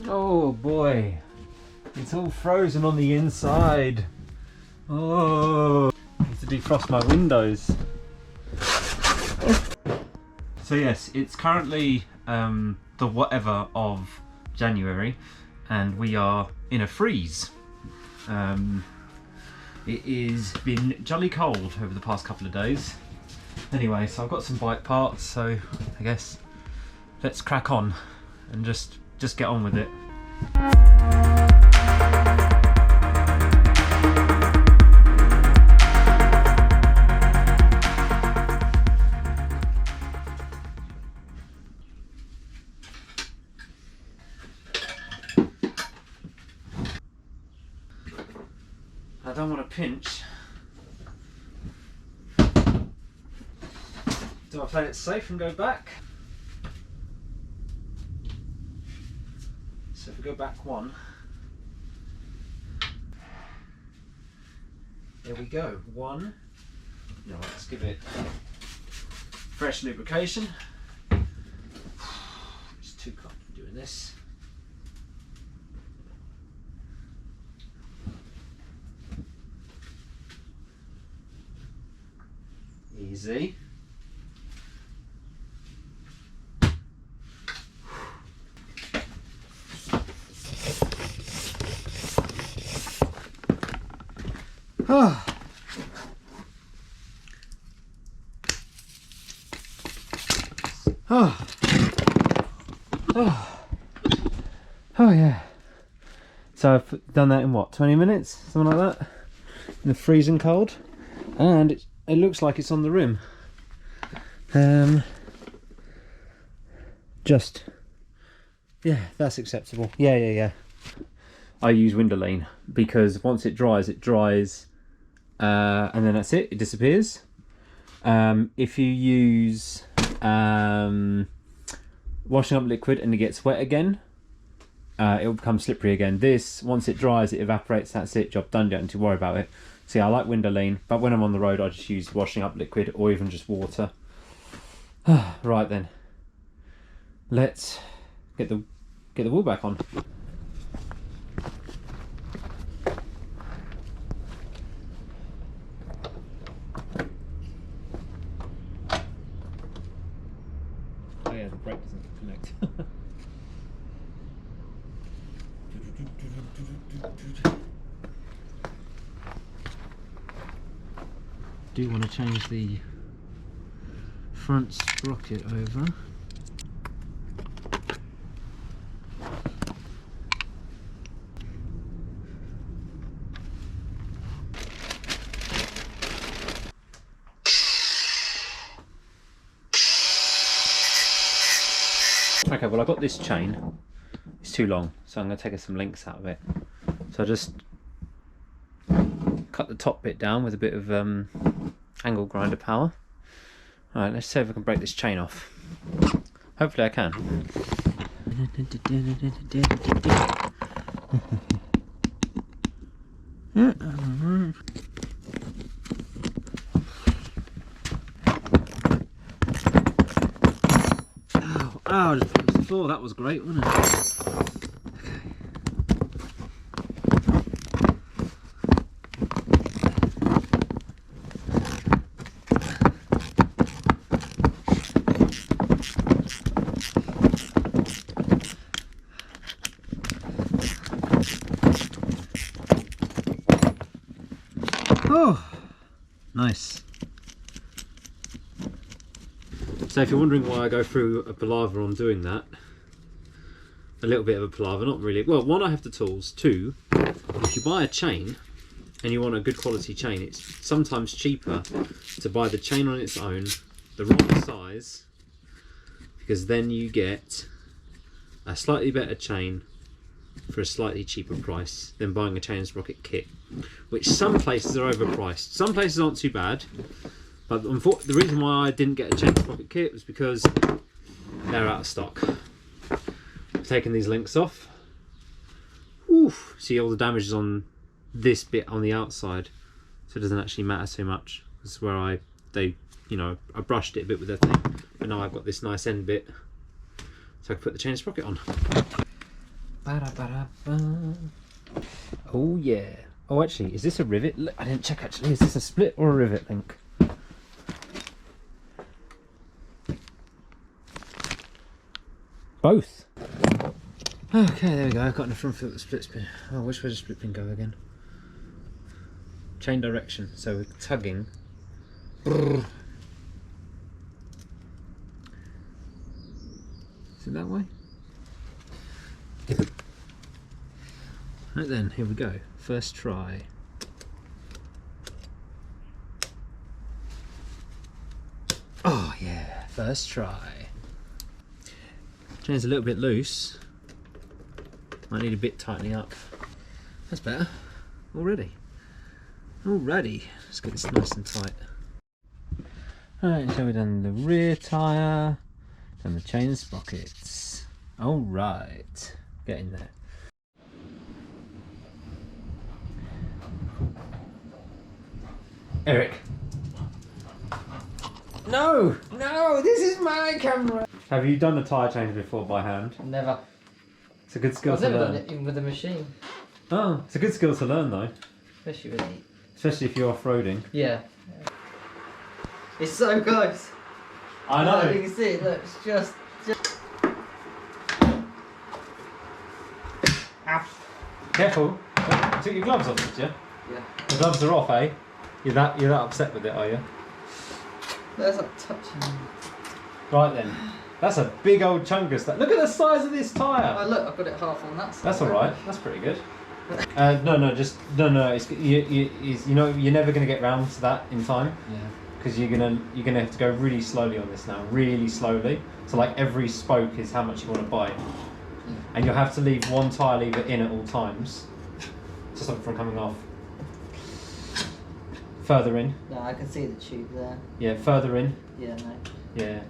Oh boy, it's all frozen on the inside. Oh, I need to defrost my windows. So yes, it's currently the whatever of January, and we are in a freeze. It is been jolly cold over the past couple of days. Anyway, so I've got some bike parts, so I guess let's crack on and just get on with it. I don't want to pinch. Do I play it safe and go back? So if we go back one, there we go, one. Now let's give it fresh lubrication. It's too comfortable doing this. Easy. Oh. Oh. Oh. Oh yeah. So I've done that in what, 20 minutes? Something like that? In the freezing cold. And it looks like it's on the rim. Yeah, that's acceptable. Yeah. I use window lean because once it dries, and then that's it, it disappears. If you use washing up liquid and it gets wet again, it will become slippery again. This, once it dries, it evaporates, that's it, job done, you don't need to worry about it. See, I like window lean, but when I'm on the road I just use washing up liquid or even just water. Right then, let's get the wheel back on. Oh yeah, the brake doesn't connect. Do want to change the front sprocket over. Okay, well I got this chain, it's too long, so I'm going to take some links out of it. So I just cut the top bit down with a bit of angle grinder power. Alright, let's see if I can break this chain off. Hopefully I can. Ow, I just punched the floor, that was great, wasn't it? Oh, nice. So if you're wondering why I go through a palaver on doing that, a little bit of a palaver, not really. Well, one, I have the tools. Two, if you buy a chain and you want a good quality chain, it's sometimes cheaper to buy the chain on its own, the right size, because then you get a slightly better chain for a slightly cheaper price than buying a chain and sprocket kit, which some places are overpriced. Some places aren't too bad, but the reason why I didn't get a chain and sprocket kit was because they're out of stock. I've taken these links off. Oof, see all the damage is on this bit on the outside, so it doesn't actually matter so much. This is where I brushed it a bit with that thing, but now I've got this nice end bit, so I can put the chain and sprocket on. Oh yeah. Oh, actually, is this a rivet? I didn't check actually. Is this a split or a rivet link? Both. Okay, there we go. I've got in the front foot the split pin. Oh, which way does the split pin go again? Chain direction. So we're tugging. Brrr. Is it that way? Right then, here we go. First try. Oh yeah, first try. Chain's a little bit loose. Might need a bit tightening up. That's better. Already. Let's get this nice and tight. Alright, so we've done the rear tyre, done the chain sprockets. Alright, get in there. Eric. No, this is my camera. Have you done the tyre change before by hand? Never. It's a good skill I've to never learn. done it even with a machine. Oh, it's a good skill to learn though. Especially with it. Especially if you're off-roading. Yeah. It's so close. I know. You can see it, look, it's just... Ow. Careful. You took your gloves off, did you? Yeah. The gloves are off, eh? You're that upset with it, are you? There's like touching. Right then. That's a big old chunk of stuff. Look at the size of this tyre. Oh look, I've got it half on that side. That's all right. That's pretty good. No. It's, you know, you're never going to get round to that in time. Yeah. Because you're gonna have to go really slowly on this now, really slowly. So like every spoke is how much you want to bite, and you'll have to leave one tyre lever in at all times to stop it from coming off. Further in. No, I can see the tube there. Yeah, further in. Yeah, no. Yeah.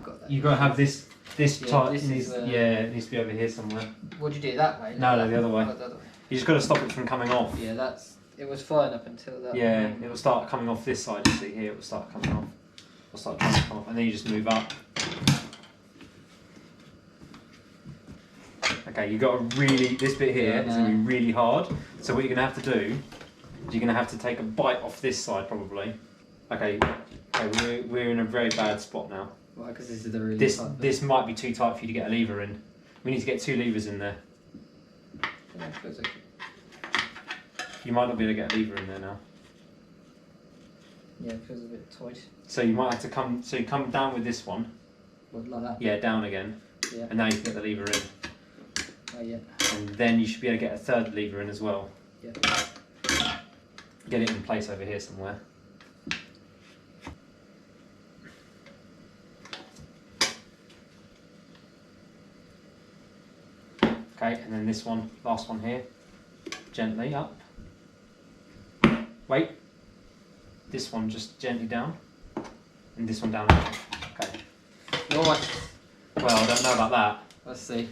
Got that. You've got to have this tyre. This is, it needs to be over here somewhere. Would you do it that way? No, the other way. Oh, the other way. You just got to stop it from coming off. Yeah, it was fine up until that. Yeah, it will start coming off this side. You see here, it will start coming off. It'll start trying to come off, and then you just move up. Okay, you got to this bit here is going to be really hard. So what you're going to have to do is you're going to have to take a bite off this side probably. Okay, we're in a very bad spot now. Why? Because this is the really this tight bit. this might be too tight for you to get a lever in. We need to get 2 levers in there. Yeah, I suppose I could. You might not be able to get a lever in there now. Yeah, it feels a bit tight. So you might have to come. So you come down with this one. What, like that? Yeah, down again. Yeah. And now you can get the lever in. Oh yeah. And then you should be able to get a 3rd lever in as well. Yeah. Get it in place over here somewhere. Okay, and then this one, last one here, gently up. Wait. This one just gently down. And this one down again. Okay. Nice. Well, I don't know about that. Let's see.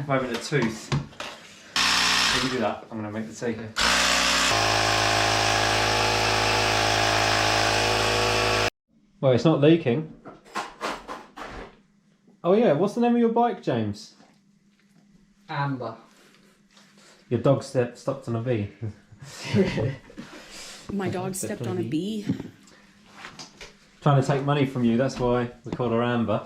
Moment of tooth. When you do that, I'm going to make the tea. Well, it's not leaking. Oh yeah, what's the name of your bike, James? Amber. Your dog stepped on a bee. My dog stepped on a bee. Trying to take money from you, that's why we called her Amber.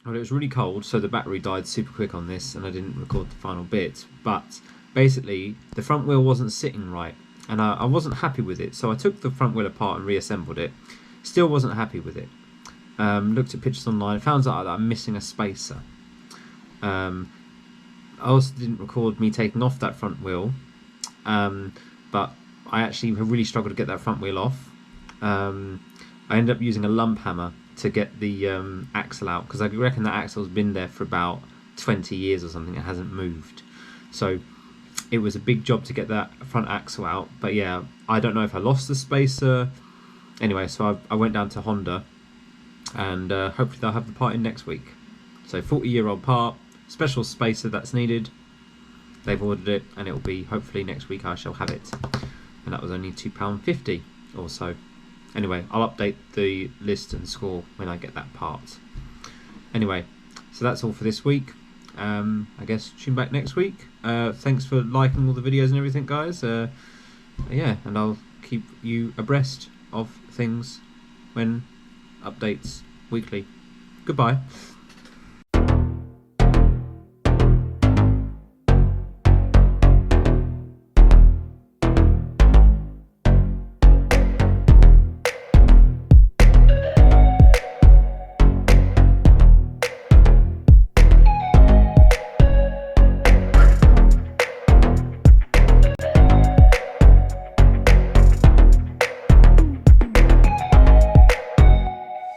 Well, it was really cold, so the battery died super quick on this, and I didn't record the final bit. But basically, the front wheel wasn't sitting right, and I wasn't happy with it. So I took the front wheel apart and reassembled it. Still wasn't happy with it. Looked at pictures online, found out that I'm missing a spacer. I also didn't record me taking off that front wheel, but I actually really struggled to get that front wheel off. I ended up using a lump hammer to get the axle out, because I reckon that axle's been there for about 20 years or something. It hasn't moved, so it was a big job to get that front axle out. But yeah, I don't know if I lost the spacer. Anyway, so I went down to Honda, and hopefully they'll have the part in next week. So 40-year-old part, special spacer that's needed. They've ordered it, and it will be hopefully next week I shall have it. And that was only £2.50 or so. Anyway, I'll update the list and score when I get that part. Anyway, so that's all for this week. I guess tune back next week. Thanks for liking all the videos and everything, guys. Yeah, and I'll keep you abreast of things when updates weekly. Goodbye.